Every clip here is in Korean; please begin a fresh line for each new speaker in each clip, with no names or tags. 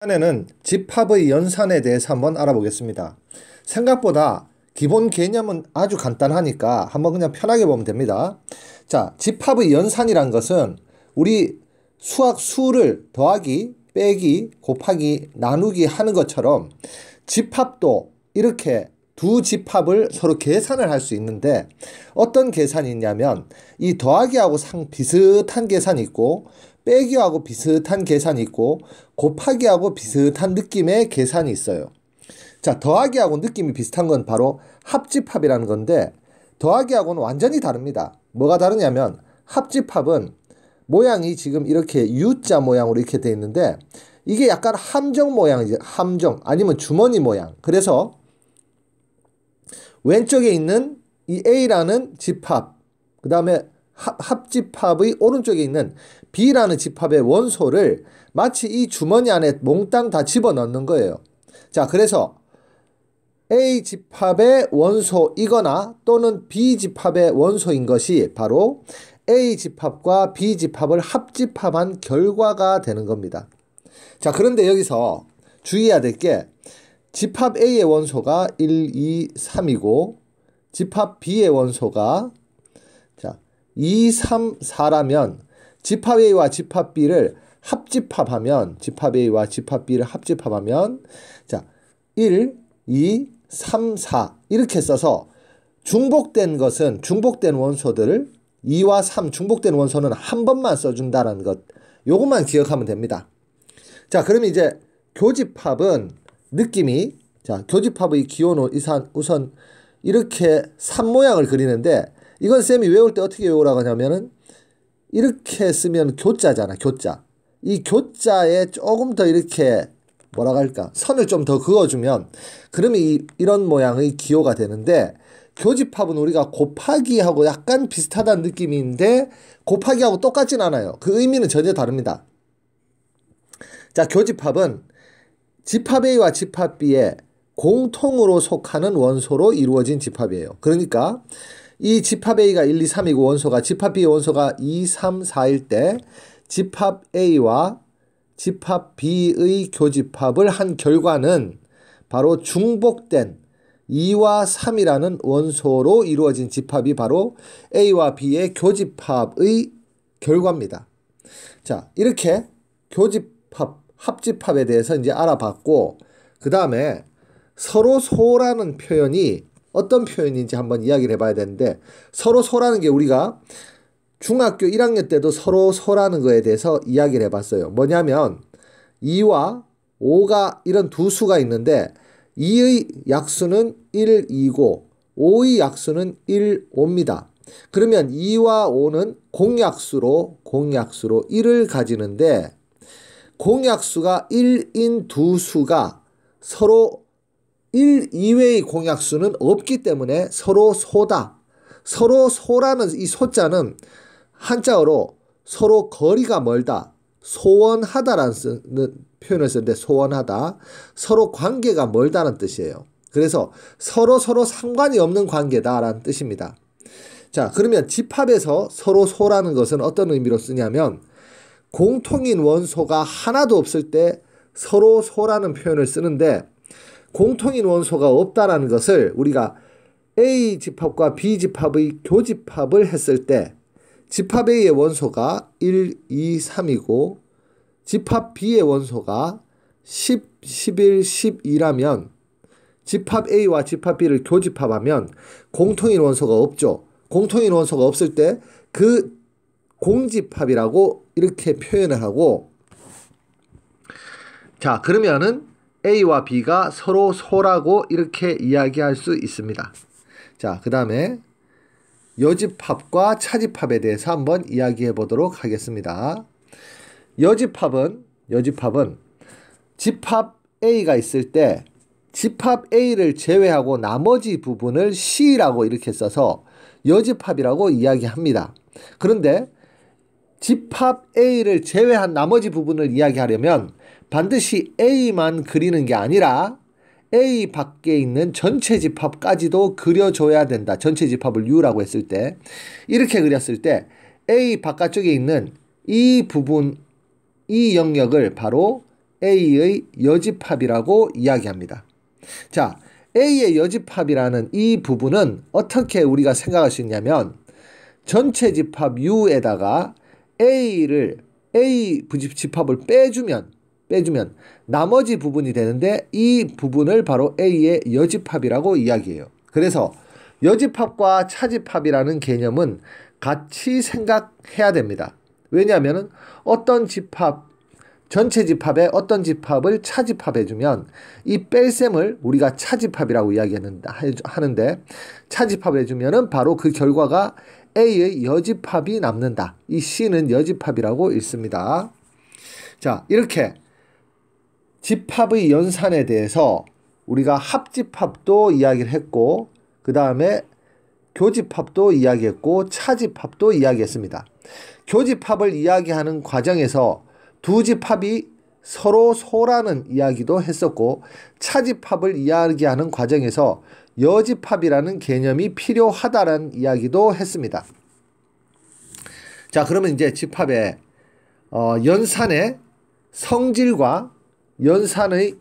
이번에는 집합의 연산에 대해서 한번 알아보겠습니다. 생각보다 기본 개념은 아주 간단하니까 한번 그냥 편하게 보면 됩니다. 자, 집합의 연산이란 것은 우리 수학 수를 더하기, 빼기, 곱하기, 나누기 하는 것처럼 집합도 이렇게 두 집합을 서로 계산을 할 수 있는데 어떤 계산이 있냐면 이 더하기하고 비슷한 계산이 있고 빼기하고 비슷한 계산이 있고 곱하기하고 비슷한 느낌의 계산이 있어요. 자, 더하기하고 느낌이 비슷한 건 바로 합집합이라는 건데 더하기하고는 완전히 다릅니다. 뭐가 다르냐면 합집합은 모양이 지금 이렇게 U자 모양으로 이렇게 되어 있는데 이게 약간 함정 모양이죠. 함정 아니면 주머니 모양. 그래서 왼쪽에 있는 이 A라는 집합, 그 다음에 합집합의 오른쪽에 있는 B라는 집합의 원소를 마치 이 주머니 안에 몽땅 다 집어넣는 거예요. 자, 그래서 A 집합의 원소이거나 또는 B 집합의 원소인 것이 바로 A 집합과 B 집합을 합집합한 결과가 되는 겁니다. 자, 그런데 여기서 주의해야 될 게 집합 A의 원소가 1, 2, 3이고 집합 B의 원소가 2, 3, 4라면 집합 A와 집합 B를 합집합하면 집합 A와 집합 B를 합집합하면 1, 2, 3, 4 이렇게 써서 중복된 것은 중복된 원소들을 2와 3 중복된 원소는 한 번만 써준다는 것 요것만 기억하면 됩니다. 자, 그럼 이제 교집합은 느낌이 교집합의 기호는 우선 이렇게 산 모양을 그리는데 이건 쌤이 외울 때 어떻게 외우라고 하냐면은 이렇게 쓰면 교자잖아. 교자. 이 교자에 조금 더 이렇게 뭐라고 할까 선을 좀 더 그어주면 그러면 이런 모양의 기호가 되는데 교집합은 우리가 곱하기하고 약간 비슷하다는 느낌인데 곱하기하고 똑같진 않아요. 그 의미는 전혀 다릅니다. 자, 교집합은 집합 A와 집합 B에 공통으로 속하는 원소로 이루어진 집합이에요. 그러니까 이 집합 A가 1, 2, 3이고 원소가 집합 B의 원소가 2, 3, 4일 때 집합 A와 집합 B의 교집합을 한 결과는 바로 중복된 2와 3이라는 원소로 이루어진 집합이 바로 A와 B의 교집합의 결과입니다. 자, 이렇게 교집합, 합집합에 대해서 이제 알아봤고 그 다음에 서로소라는 표현이 어떤 표현인지 한번 이야기를 해봐야 되는데 서로소라는 게 우리가 중학교 1학년 때도 서로소라는 거에 대해서 이야기를 해봤어요. 뭐냐면 2와 5가 이런 두 수가 있는데 2의 약수는 1, 2고 5의 약수는 1, 5입니다. 그러면 2와 5는 공약수로 1을 가지는데 공약수가 1인 두 수가 서로 1 이외의 공약수는 없기 때문에 서로 소다. 서로 소라는 이 소자는 한자어로 서로 거리가 멀다. 소원하다라는 표현을 쓰는데 소원하다. 서로 관계가 멀다는 뜻이에요. 그래서 서로 상관이 없는 관계다라는 뜻입니다. 자, 그러면 집합에서 서로 소라는 것은 어떤 의미로 쓰냐면 공통인 원소가 하나도 없을 때 서로 소라는 표현을 쓰는데 공통인 원소가 없다라는 것을 우리가 A 집합과 B 집합의 교집합을 했을 때 집합 A의 원소가 1, 2, 3이고 집합 B의 원소가 10, 11, 12라면 집합 A와 집합 B를 교집합하면 공통인 원소가 없죠. 공통인 원소가 없을 때 그 공집합이라고 이렇게 표현을 하고 자, 그러면은 A와 B가 서로 소라고 이렇게 이야기할 수 있습니다. 자, 그 다음에 여집합과 차집합에 대해서 한번 이야기해 보도록 하겠습니다. 여집합은 집합 A가 있을 때 집합 A를 제외하고 나머지 부분을 C라고 이렇게 써서 여집합이라고 이야기합니다. 그런데 집합 A를 제외한 나머지 부분을 이야기하려면 반드시 A만 그리는 게 아니라 A 밖에 있는 전체 집합까지도 그려줘야 된다. 전체 집합을 U라고 했을 때 이렇게 그렸을 때 A 바깥쪽에 있는 이 부분, 이 영역을 바로 A의 여집합이라고 이야기합니다. 자, A의 여집합이라는 이 부분은 어떻게 우리가 생각할 수 있냐면 전체 집합 U에다가 A 집합을 빼주면 나머지 부분이 되는데 이 부분을 바로 A의 여집합이라고 이야기해요. 그래서 여집합과 차집합이라는 개념은 같이 생각해야 됩니다. 왜냐하면 어떤 집합, 전체 집합에 어떤 집합을 차집합해주면 이 뺄셈을 우리가 차집합이라고 이야기하는데 차집합을 해주면 바로 그 결과가 A의 여집합이 남는다. 이 C는 여집합이라고 읽습니다. 자, 이렇게 집합의 연산에 대해서 우리가 합집합도 이야기를 했고 그 다음에 교집합도 이야기했고 차집합도 이야기했습니다. 교집합을 이야기하는 과정에서 두 집합이 서로 소라는 이야기도 했었고 차집합을 이야기하는 과정에서 여집합이라는 개념이 필요하다는 이야기도 했습니다. 자, 그러면 이제 집합의 연산의 성질과 연산의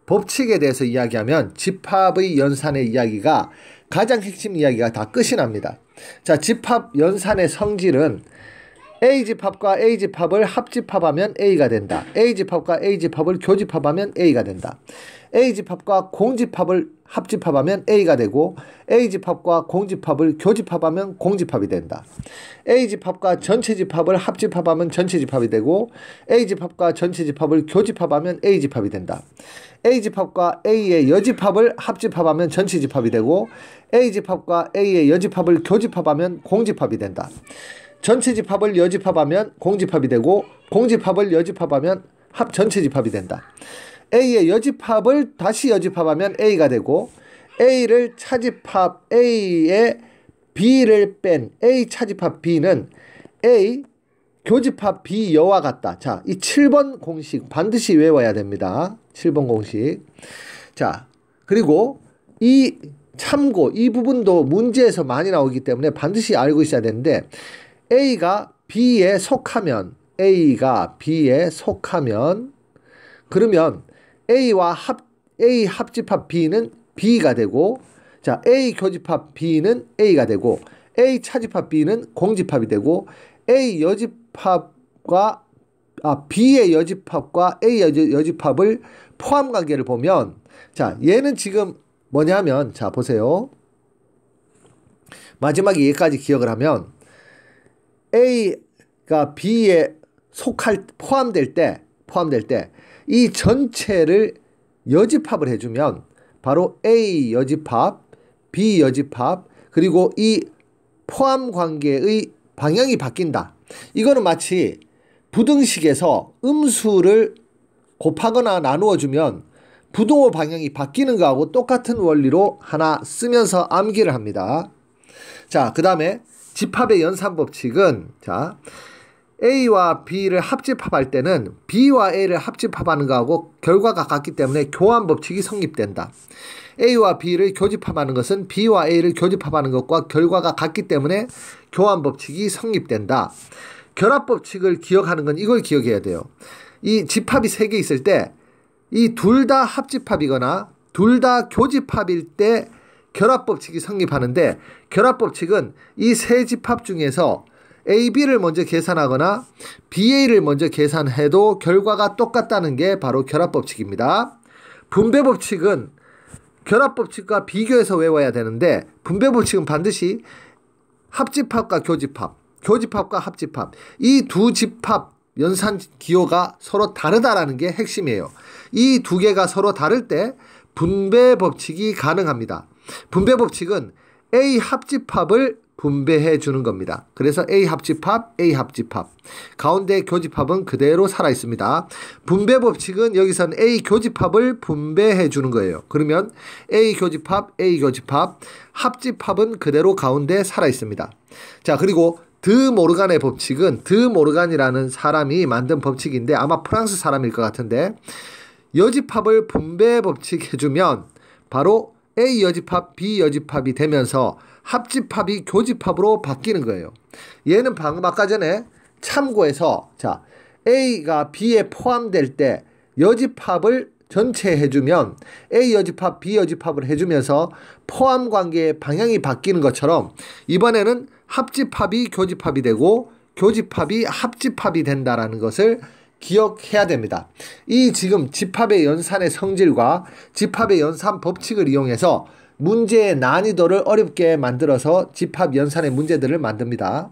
법칙에 대해서 이야기하면 집합의 연산의 이야기가 가장 핵심 이야기가 다 끝이 납니다. 자, 집합 연산의 성질은 A집합과 A집합을 합집합하면 A가 된다. A집합과 A집합을 교집합하면 A가 된다. A집합과 공집합을 합집합하면 A가 되고 A집합과 공집합을 교집합하면 공집합이 된다. A집합과 전체집합을 합집합하면 전체집합이 되고 A집합과 전체집합을 교집합하면 A집합이 된다. A집합과 A의 여집합을 합집합하면 전체집합이 되고 A집합과 A의 여집합을 교집합하면 공집합이 된다. 전체 집합을 여집합하면 공집합이 되고 공집합을 여집합하면 전체 집합이 된다. A의 여집합을 다시 여집합하면 A가 되고 A를 차집합 A의 B를 뺀 A 차집합 B는 A 교집합 B 여와 같다. 자, 이 7번 공식 반드시 외워야 됩니다. 7번 공식. 자, 그리고 이 참고 이 부분도 문제에서 많이 나오기 때문에 반드시 알고 있어야 되는데 A가 B에 속하면 그러면 A 합집합 B는 B가 되고 자, A 교집합 B는 A가 되고 A 차집합 B는 공집합이 되고 B의 여집합과 A 여집합을 포함 관계를 보면 자, 얘는 지금 뭐냐면 자, 보세요. 마지막에 얘까지 기억을 하면 A가 B에 포함될 때 이 전체를 여집합을 해주면 바로 A 여집합, B 여집합 그리고 이 포함 관계의 방향이 바뀐다. 이거는 마치 부등식에서 음수를 곱하거나 나누어주면 부등호 방향이 바뀌는 거하고 똑같은 원리로 하나 쓰면서 암기를 합니다. 자, 그 다음에 집합의 연산법칙은 자, A와 B를 합집합할 때는 B와 A를 합집합하는 거하고 결과가 같기 때문에 교환법칙이 성립된다. A와 B를 교집합하는 것은 B와 A를 교집합하는 것과 결과가 같기 때문에 교환법칙이 성립된다. 결합법칙을 기억하는 건 이걸 기억해야 돼요. 이 집합이 3개 있을 때 이 둘 다 합집합이거나 둘 다 교집합일 때 결합법칙이 성립하는데 결합법칙은 이 세 집합 중에서 AB를 먼저 계산하거나 BA를 먼저 계산해도 결과가 똑같다는 게 바로 결합법칙입니다. 분배법칙은 결합법칙과 비교해서 외워야 되는데 분배법칙은 반드시 합집합과 교집합, 교집합과 합집합 이 두 집합 연산 기호가 서로 다르다라는 게 핵심이에요. 이 두 개가 서로 다를 때 분배법칙이 가능합니다. 분배법칙은 A 합집합을 분배해 주는 겁니다. 그래서 A 합집합, A 합집합. 가운데 교집합은 그대로 살아 있습니다. 분배법칙은 여기서는 A 교집합을 분배해 주는 거예요. 그러면 A 교집합, A 교집합, 합집합은 그대로 가운데 살아 있습니다. 자, 그리고 드 모르간의 법칙은 드 모르간이라는 사람이 만든 법칙인데 아마 프랑스 사람일 것 같은데 여집합을 분배법칙 해주면 바로 A 여집합, B 여집합이 되면서 합집합이 교집합으로 바뀌는 거예요. 얘는 방금 아까 전에 참고해서 자 A가 B에 포함될 때 여집합을 전체 해주면 A 여집합, B 여집합을 해주면서 포함 관계의 방향이 바뀌는 것처럼 이번에는 합집합이 교집합이 되고 교집합이 합집합이 된다라는 것을 기억해야 됩니다. 이 지금 집합의 연산의 성질과 집합의 연산 법칙을 이용해서 문제의 난이도를 어렵게 만들어서 집합 연산의 문제들을 만듭니다.